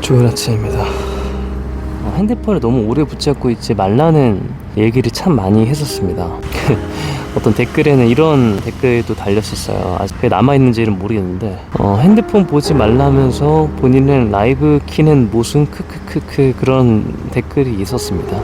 좋은 아침입니다. 핸드폰을 너무 오래 붙잡고 있지 말라는 얘기를 참 많이 했었습니다. 어떤 댓글에는 이런 댓글도 달렸었어요. 아직 그게 남아있는지는 모르겠는데 핸드폰 보지 말라면서 본인은 라이브 키는 모순 크크크크 그런 댓글이 있었습니다.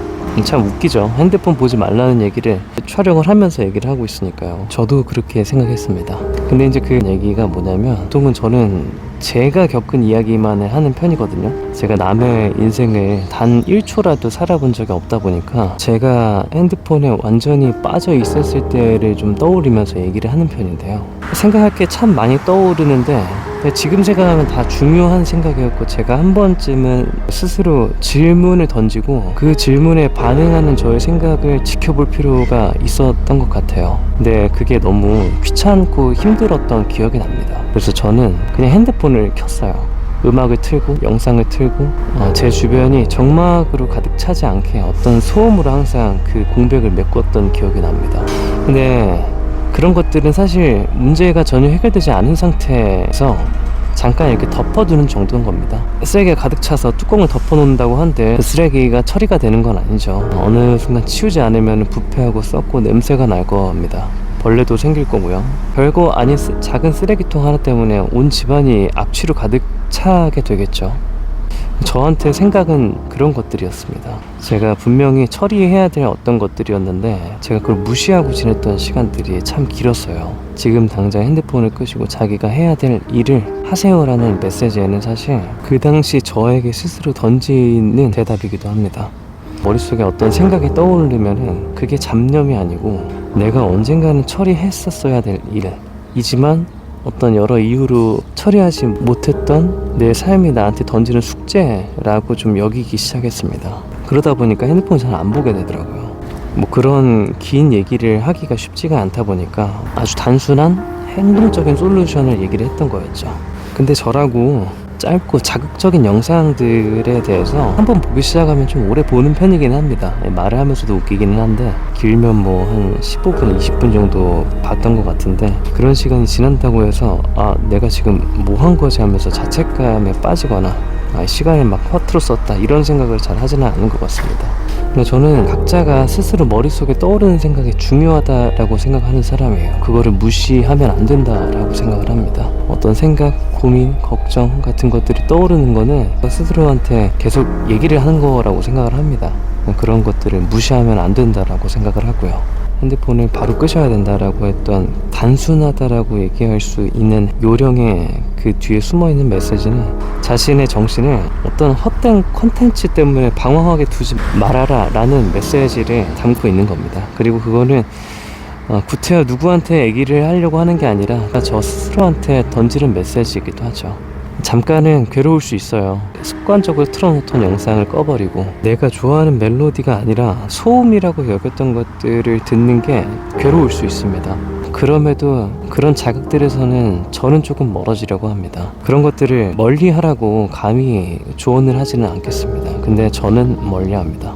참 웃기죠. 핸드폰 보지 말라는 얘기를 촬영을 하면서 얘기를 하고 있으니까요. 저도 그렇게 생각했습니다. 근데 이제 그 얘기가 뭐냐면, 보통은 저는 제가 겪은 이야기만을 하는 편이거든요. 제가 남의 인생을 단 1초라도 살아본 적이 없다 보니까 제가 핸드폰에 완전히 빠져 있었을 때를 좀 떠올리면서 얘기를 하는 편인데요. 생각할 게 참 많이 떠오르는데 지금 생각하면 다 중요한 생각이었고, 제가 한 번쯤은 스스로 질문을 던지고 그 질문에 반응하는 저의 생각을 지켜볼 필요가 있었던 것 같아요. 근데 그게 너무 귀찮고 힘들었던 기억이 납니다. 그래서 저는 그냥 핸드폰을 켰어요. 음악을 틀고 영상을 틀고 제 주변이 정막으로 가득 차지 않게 어떤 소음으로 항상 그 공백을 메꿨던 기억이 납니다. 근데 그런 것들은 사실 문제가 전혀 해결되지 않은 상태에서 잠깐 이렇게 덮어두는 정도인 겁니다. 쓰레기가 가득 차서 뚜껑을 덮어놓는다고 한데 그 쓰레기가 처리가 되는 건 아니죠. 어느 순간 치우지 않으면 부패하고 썩고 냄새가 날 겁니다. 벌레도 생길 거고요. 별거 아닌 작은 쓰레기통 하나 때문에 온 집안이 악취로 가득 차게 되겠죠. 저한테 생각은 그런 것들이었습니다. 제가 분명히 처리해야 될 어떤 것들이었는데 제가 그걸 무시하고 지냈던 시간들이 참 길었어요. 지금 당장 핸드폰을 끄시고 자기가 해야 될 일을 하세요라는 메시지에는 사실 그 당시 저에게 스스로 던지는 대답이기도 합니다. 머릿속에 어떤 생각이 떠오르면은 그게 잡념이 아니고 내가 언젠가는 처리했었어야 될 일이지만 어떤 여러 이유로 처리하지 못했던 내 삶이 나한테 던지는 숙제라고 좀 여기기 시작했습니다. 그러다 보니까 핸드폰을 잘 안 보게 되더라고요. 뭐 그런 긴 얘기를 하기가 쉽지가 않다 보니까 아주 단순한 행동적인 솔루션을 얘기를 했던 거였죠. 근데 저라고 짧고 자극적인 영상들에 대해서 한번 보기 시작하면 좀 오래 보는 편이긴 합니다. 말을 하면서도 웃기기는 한데 길면 뭐 한 15분, 20분 정도 봤던 것 같은데, 그런 시간이 지난다고 해서 내가 지금 뭐 한 거지 하면서 자책감에 빠지거나 시간을 막 허투루 썼다 이런 생각을 잘 하지는 않은 것 같습니다. 근데 저는 각자가 스스로 머릿속에 떠오르는 생각이 중요하다라고 생각하는 사람이에요. 그거를 무시하면 안 된다라고 생각을 합니다. 어떤 생각, 고민, 걱정 같은 것들이 떠오르는 거는 스스로한테 계속 얘기를 하는 거라고 생각을 합니다. 그런 것들을 무시하면 안 된다라고 생각을 하고요. 핸드폰을 바로 끄셔야 된다라고 했던 단순하다라고 얘기할 수 있는 요령의 그 뒤에 숨어있는 메시지는 자신의 정신을 어떤 헛된 컨텐츠 때문에 방황하게 두지 말아라 라는 메시지를 담고 있는 겁니다. 그리고 그거는 구태여 누구한테 얘기를 하려고 하는 게 아니라 저 스스로한테 던지는 메시지이기도 하죠. 잠깐은 괴로울 수 있어요. 습관적으로 틀어놓던 영상을 꺼버리고 내가 좋아하는 멜로디가 아니라 소음이라고 여겼던 것들을 듣는 게 괴로울 수 있습니다. 그럼에도 그런 자극들에서는 저는 조금 멀어지려고 합니다. 그런 것들을 멀리 하라고 감히 조언을 하지는 않겠습니다. 근데 저는 멀리 합니다.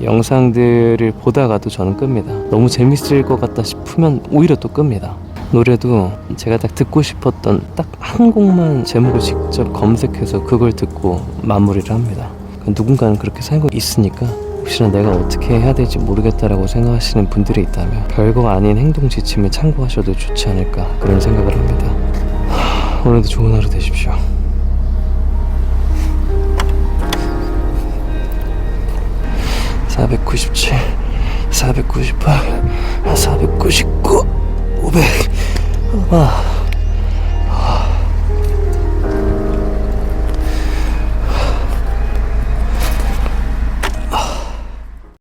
영상들을 보다가도 저는 끕니다. 너무 재밌을 것 같다 싶으면 오히려 또 끕니다. 노래도 제가 딱 듣고 싶었던 딱 한 곡만 제목을 직접 검색해서 그걸 듣고 마무리를 합니다. 누군가는 그렇게 살고 있으니까 혹시나 내가 어떻게 해야 될지 모르겠다라고 생각하시는 분들이 있다면 별거 아닌 행동 지침을 참고하셔도 좋지 않을까 그런 생각을 합니다. 오늘도 좋은 하루 되십시오. (497, 498, 499, 500)